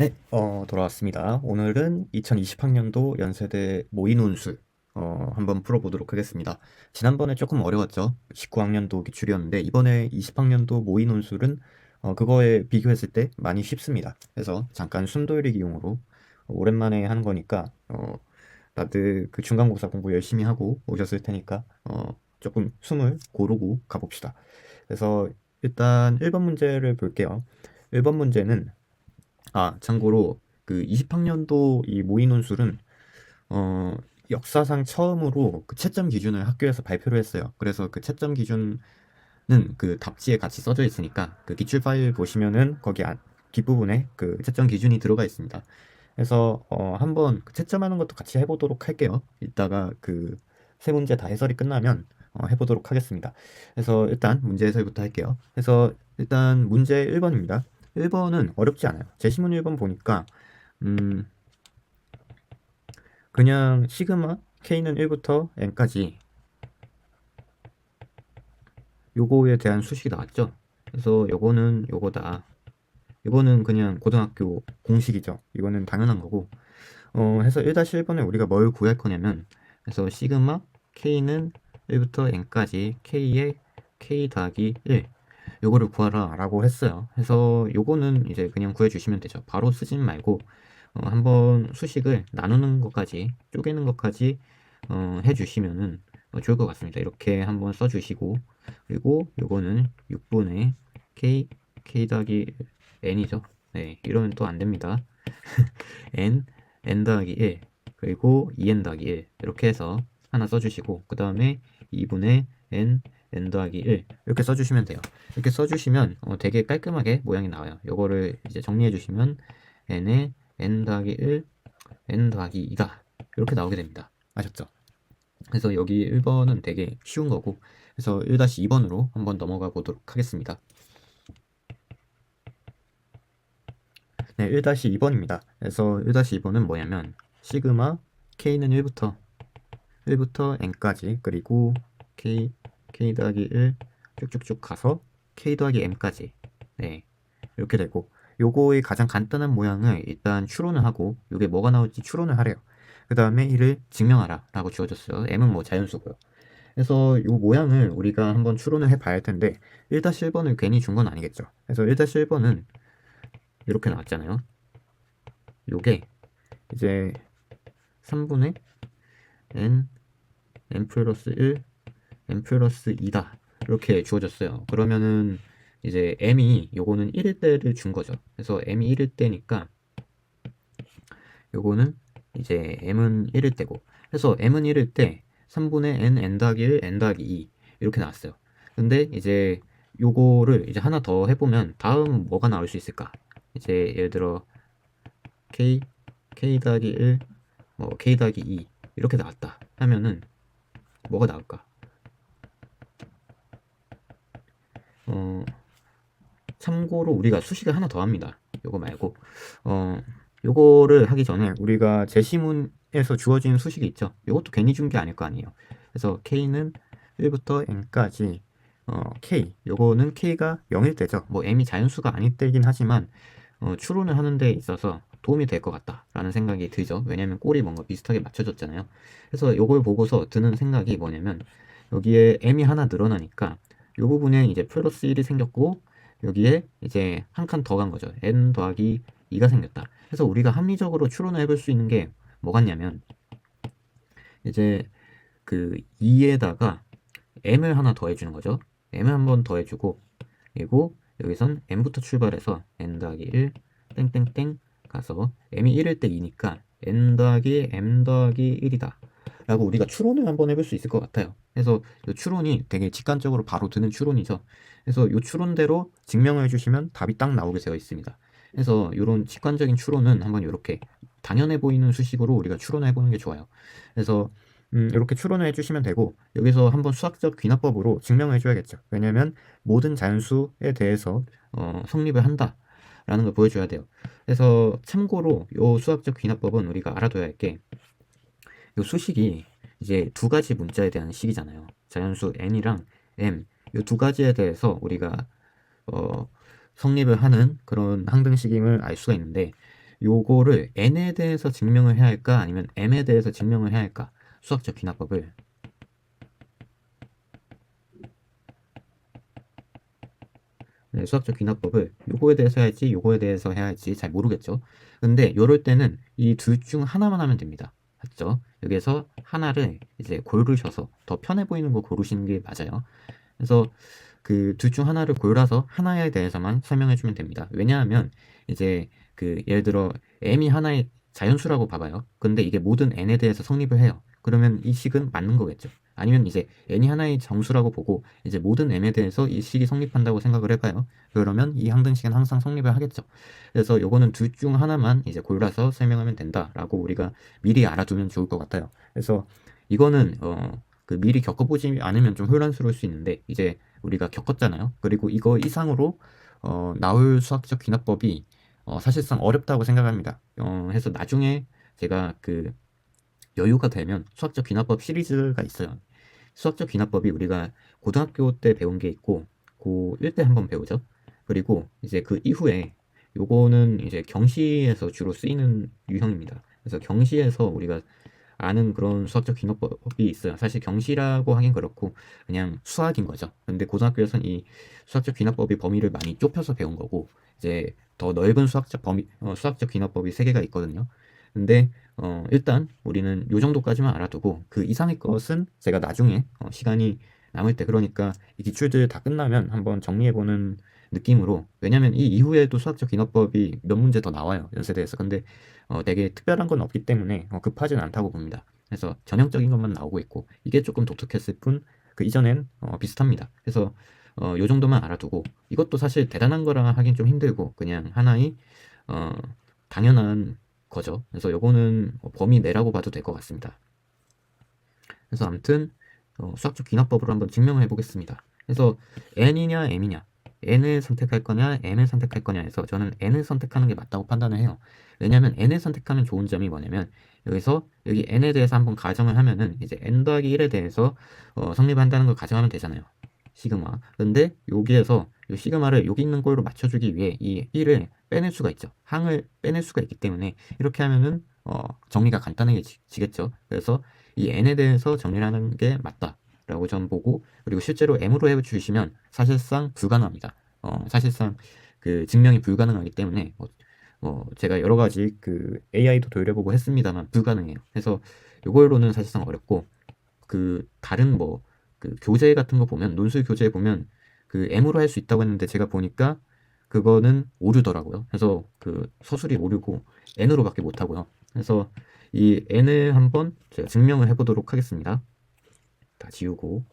네, 돌아왔습니다. 오늘은 2020학년도 연세대 모의논술 한번 풀어보도록 하겠습니다. 지난번에 조금 어려웠죠. 19학년도 기출이었는데 이번에 20학년도 모의논술은 그거에 비교했을 때 많이 쉽습니다. 그래서 잠깐 숨돌리기용으로 오랜만에 하는 거니까 다들 그 중간고사 공부 열심히 하고 오셨을 테니까 조금 숨을 고르고 가봅시다. 그래서 일단 1번 문제를 볼게요. 1번 문제는 참고로 그 20학년도 이 모의 논술은 어, 역사상 처음으로 그 채점 기준을 학교에서 발표를 했어요. 그래서 그 채점 기준은 그 답지에 같이 써져 있으니까 그 기출 파일 보시면은 거기 뒷부분에 그 채점 기준이 들어가 있습니다. 그래서 한번 그 채점하는 것도 같이 해보도록 할게요. 이따가 그 세 문제 다 해설이 끝나면 해보도록 하겠습니다. 그래서 일단 문제 해설부터 할게요. 그래서 일단 문제 1번입니다. 1번은 어렵지 않아요. 제시문 1번 보니까 음, 그냥 시그마 K는 1부터 N까지 요거에 대한 수식이 나왔죠. 그래서 요거는 요거다. 이거는 그냥 고등학교 공식이죠. 이거는 당연한 거고. 해서 1-1번에 우리가 뭘 구할 거냐면, 그래서 시그마 K는 1부터 N까지 K의 K 더하기 1 요거를 구하라 라고 했어요. 그래서 요거는 이제 그냥 구해주시면 되죠. 바로 쓰진 말고 한번 수식을 나누는 것까지 쪼개는 것까지 해주시면은 좋을 것 같습니다. 이렇게 한번 써주시고, 그리고 요거는 6분의 K 더하기 N이죠. 네, 이러면 또 안 됩니다. N 더하기 1, 그리고 2N 더하기 1. 이렇게 해서 하나 써주시고, 그 다음에 2분의 N 더하기 1. 이렇게 써주시면 돼요. 이렇게 써주시면 되게 깔끔하게 모양이 나와요. 요거를 이제 정리해주시면 N에 N 더하기 1, N 더하기 2다. 이렇게 나오게 됩니다. 아셨죠? 그래서 여기 1번은 되게 쉬운 거고, 그래서 1-2번으로 한번 넘어가 보도록 하겠습니다. 네, 1-2번입니다. 그래서 1-2번은 뭐냐면 시그마 K는 1부터 N까지, 그리고 K 더하기 1 쭉쭉쭉 가서 K 더하기 M까지. 네, 이렇게 되고, 요거의 가장 간단한 모양을 일단 추론을 하고, 요게 뭐가 나올지 추론을 하래요. 그 다음에 이를 증명하라 라고 주어졌어요. M은 뭐 자연수고요. 그래서 요 모양을 우리가 한번 추론을 해 봐야 할 텐데, 1-1번을 괜히 준 건 아니겠죠. 그래서 1-1번은 이렇게 나왔잖아요. 요게 이제 3분의 n 플러스 1, n 플러스 2다. 이렇게 주어졌어요. 그러면은 이제 m이 요거는 1일 때를 준 거죠. 그래서 m이 1일 때니까 요거는 이제 m은 1일 때고, 그래서 m은 1일 때 3분의 n 더하기 1, n 더하기 2 이렇게 나왔어요. 근데 이제 요거를 이제 하나 더 해보면 다음 뭐가 나올 수 있을까? 이제 예를 들어 k 더하기 1, 뭐 k 더하기 2 이렇게 나왔다 하면은 뭐가 나올까? 참고로 우리가 수식을 하나 더 합니다. 요거 말고 요거를 하기 전에 우리가 제시문에서 주어진 수식이 있죠. 요것도 괜히 준 게 아닐 거 아니에요. 그래서 K는 1부터 N까지 K, 요거는 K가 0일 때죠. 뭐 M이 자연수가 아닐 때긴 하지만 추론을 하는 데 있어서 도움이 될 것 같다라는 생각이 들죠. 왜냐면 꼴이 뭔가 비슷하게 맞춰졌잖아요. 그래서 요걸 보고서 드는 생각이 뭐냐면, 여기에 M이 하나 늘어나니까 요 부분에 이제 플러스 1이 생겼고, 여기에 이제 한 칸 더 간 거죠. N 더하기 2가 생겼다. 그래서 우리가 합리적으로 추론을 해볼 수 있는 게 뭐 같냐면, 이제 그 2에다가 M을 하나 더해주는 거죠. M을 한번 더해주고, 그리고 여기선 M부터 출발해서 N 더하기 1 땡땡땡 가서 M이 1일 때 2니까 N 더하기 M 더하기 1이다 라고 우리가 추론을 한번 해볼 수 있을 것 같아요. 그래서 이 추론이 되게 직관적으로 바로 드는 추론이죠. 그래서 이 추론대로 증명을 해주시면 답이 딱 나오게 되어 있습니다. 그래서 이런 직관적인 추론은 한번 이렇게 당연해 보이는 수식으로 우리가 추론을 해보는 게 좋아요. 그래서 이렇게 추론을 해주시면 되고, 여기서 한번 수학적 귀납법으로 증명을 해줘야겠죠. 왜냐면 모든 자연수에 대해서 성립을 한다라는 걸 보여줘야 돼요. 그래서 참고로 이 수학적 귀납법은 우리가 알아둬야 할 게, 이 수식이 이제 두 가지 문자에 대한 식이잖아요. 자연수 n이랑 m, 이 두 가지에 대해서 우리가 성립을 하는 그런 항등식임을 알 수가 있는데, 요거를 n에 대해서 증명을 해야 할까 아니면 m에 대해서 증명을 해야 할까? 수학적 귀납법을 네, 수학적 귀납법을 요거에 대해서 해야지 요거에 대해서 해야 할지 잘 모르겠죠. 근데 요럴 때는 이 둘 중 하나만 하면 됩니다. 맞죠? 여기에서 하나를 이제 고르셔서 더 편해 보이는 거 고르시는 게 맞아요. 그래서 그 둘 중 하나를 골라서 하나에 대해서만 설명해 주면 됩니다. 왜냐하면 이제 그 예를 들어 m이 하나의 자연수라고 봐봐요. 근데 이게 모든 n에 대해서 성립을 해요. 그러면 이 식은 맞는 거겠죠. 아니면 이제 n이 하나의 정수라고 보고 이제 모든 m에 대해서 이 식이 성립한다고 생각을 해봐요. 그러면 이 항등식은 항상 성립을 하겠죠. 그래서 요거는 둘 중 하나만 이제 골라서 설명하면 된다라고 우리가 미리 알아두면 좋을 것 같아요. 그래서 이거는 그 미리 겪어보지 않으면 좀 혼란스러울 수 있는데 이제 우리가 겪었잖아요. 그리고 이거 이상으로 나올 수학적 귀납법이 사실상 어렵다고 생각합니다. 해서 나중에 제가 그 여유가 되면 수학적 귀납법 시리즈가 있어요. 수학적 귀납법이 우리가 고등학교 때 배운 게 있고 고1 때 한번 배우죠. 그리고 이제 그 이후에 요거는 이제 경시에서 주로 쓰이는 유형입니다. 그래서 경시에서 우리가 아는 그런 수학적 귀납법이 있어요. 사실 경시라고 하긴 그렇고 그냥 수학인 거죠. 근데 고등학교에서는 이 수학적 귀납법의 범위를 많이 좁혀서 배운 거고 이제 더 넓은 수학적 범위 수학적 귀납법이 세 개가 있거든요. 근데 일단 우리는 요 정도까지만 알아두고 그 이상의 것은 제가 나중에 시간이 남을 때 그러니까 이 기출들 다 끝나면 한번 정리해보는 느낌으로 왜냐면 이 이후에도 수학적 귀납법이 몇 문제 더 나와요 연세대에서. 근데 되게 특별한 건 없기 때문에 급하지는 않다고 봅니다. 그래서 전형적인 것만 나오고 있고 이게 조금 독특했을 뿐 그 이전엔 비슷합니다. 그래서 요 정도만 알아두고 이것도 사실 대단한 거라 하긴 좀 힘들고 그냥 하나의 어, 당연한 거죠. 그래서 요거는 범위 내라고 봐도 될 것 같습니다. 그래서 아무튼 수학적 귀납법으로 한번 증명을 해보겠습니다. 그래서 n이냐 m이냐 n을 선택할 거냐 m을 선택할 거냐 해서 저는 n을 선택하는 게 맞다고 판단을 해요. 왜냐하면 n을 선택하면 좋은 점이 뭐냐면 여기서 여기 n에 대해서 한번 가정을 하면은 이제 n 더하기 1에 대해서 성립한다는 걸 가정하면 되잖아요. 시그마. 근데 여기에서 이 시그마를 여기 있는 꼴로 맞춰주기 위해 이 1을 빼낼 수가 있죠. 항을 빼낼 수가 있기 때문에 이렇게 하면은 정리가 간단해지겠죠. 그래서 이 n에 대해서 정리를 하는 게 맞다라고 저는 보고 그리고 실제로 m으로 해주시면 사실상 불가능합니다. 사실상 그 증명이 불가능하기 때문에 제가 여러 가지 그 AI도 돌려보고 했습니다만 불가능해요. 그래서 이걸로는 사실상 어렵고 그 다른 뭐 그 교재 같은 거 보면 논술 교재 보면 그 m으로 할 수 있다고 했는데 제가 보니까 그거는 오류더라고요. 그래서 그 서술이 오류고 n으로밖에 못 하고요. 그래서 이 n을 한번 제가 증명을 해보도록 하겠습니다. 다 지우고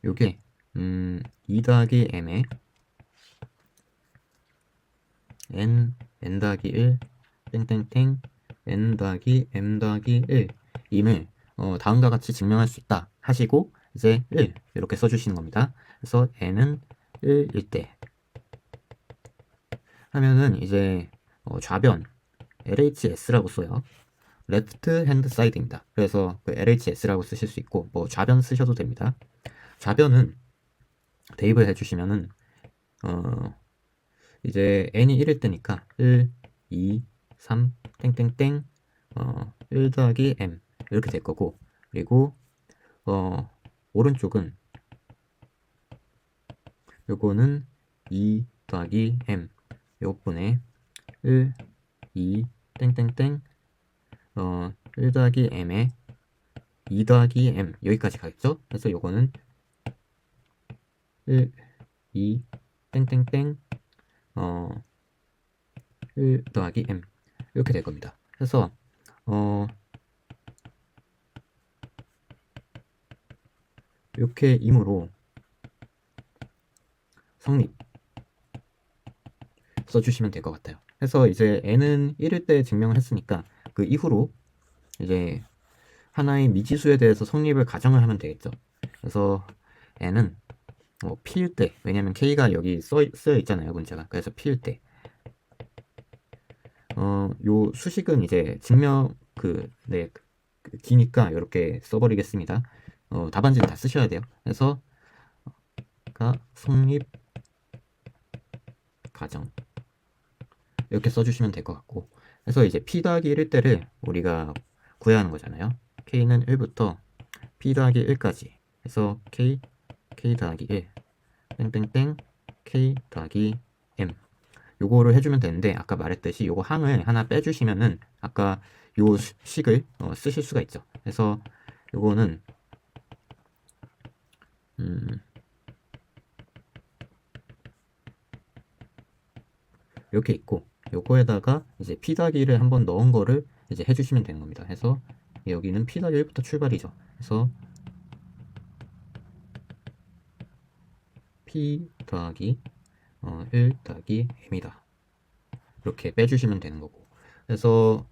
요게 2 더하기 m에 n 더하기 1 땡땡땡 n 더하기 m 더하기 1 임을 다음과 같이 증명할 수 있다 하시고 이제 1 이렇게 써주시는 겁니다. 그래서 n은 1일 때 하면은 이제 좌변 LHS라고 써요. Left Hand Side입니다. 그래서 그 LHS라고 쓰실 수 있고 뭐 좌변 쓰셔도 됩니다. 좌변은 대입을 해주시면은 이제 n이 1일 때니까 1, 2, 3, 땡땡땡 1 더하기 m 이렇게 될 거고 그리고 오른쪽은 요거는 2 더하기 m 요번에 1, 2, 땡땡땡 1 더하기 m에 2 더하기 m 여기까지 가겠죠? 그래서 요거는 1, 2, 땡땡땡 1 더하기 m 이렇게 될 겁니다. 그래서 이렇게 임으로 성립 써주시면 될 것 같아요. 그래서 이제 n은 1일 때 증명을 했으니까 그 이후로 이제 하나의 미지수에 대해서 성립을 가정을 하면 되겠죠. 그래서 n은 p일 때 왜냐면 k가 여기 쓰여 있잖아요 문제가. 그래서 p일 때 요 수식은 이제 증명 기니까 이렇게 써버리겠습니다. 답안지는 다 쓰셔야 돼요. 그래서 가 성립 가정 이렇게 써주시면 될 것 같고, 그래서 이제 p 더하기 1일 때를 우리가 구해야 하는 거잖아요. k는 1부터 p 더하기 1까지 해서 k 더하기 1 땡땡땡 k 더하기 m 요거를 해주면 되는데, 아까 말했듯이 요거 항을 하나 빼주시면은 아까 요 식을 쓰실 수가 있죠. 그래서 요거는 이렇게 있고, 요거에다가 이제 p 더하기를 한번 넣은 거를 이제 해주시면 되는 겁니다. 해서 여기는 p 더하기 1부터 출발이죠. 그래서 p 더하기 1 더하기 m이다. 이렇게 빼주시면 되는 거고, 그래서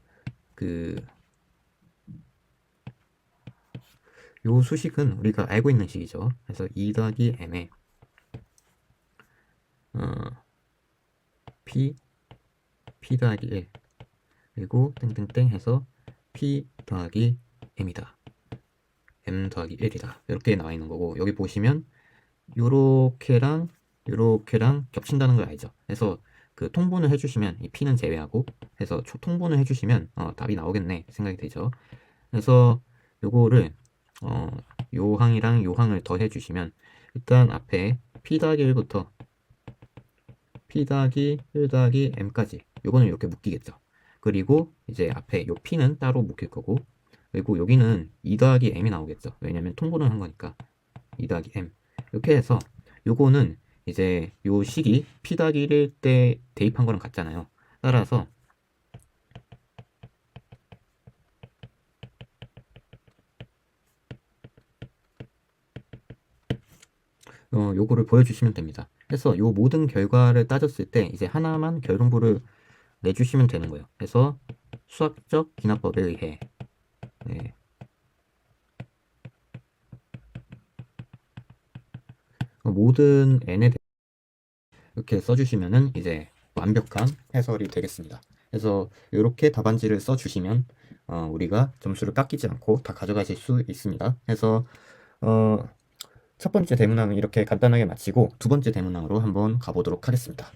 요 수식은 우리가 알고 있는 식이죠. 그래서 2 더하기 m에 p 더하기 1 그리고 땡땡땡 해서 p 더하기 m이다. m 더하기 1이다. 이렇게 나와 있는 거고, 여기 보시면 요렇게랑 요렇게랑 겹친다는 걸 알죠. 그래서 그 통분을 해주시면 이 p는 제외하고 해서 통분을 해주시면 답이 나오겠네 생각이 되죠. 그래서 요거를 요 항이랑 요 항을 더해 주시면 일단 앞에 p 더하기 1부터 p 더하기 1 더하기 m까지 요거는 이렇게 묶이겠죠. 그리고 이제 앞에 요 p는 따로 묶일 거고, 그리고 여기는 2 더하기 m이 나오겠죠. 왜냐면 통분을 한 거니까 2 더하기 m 이렇게 해서 요거는 이제 요 식이 p 더하기 1일 때 대입한 거랑 같잖아요. 따라서 요거를 보여주시면 됩니다. 그래서 요 모든 결과를 따졌을 때 이제 하나만 결론부를 내주시면 되는 거예요. 그래서 수학적 기납법에 의해 네. 모든 n에 이렇게 써주시면은 이제 완벽한 해설이 되겠습니다. 그래서 이렇게 답안지를 써주시면 우리가 점수를 깎이지 않고 다 가져가실 수 있습니다. 그래서 첫 번째 대문항은 이렇게 간단하게 마치고 두 번째 대문항으로 한번 가보도록 하겠습니다.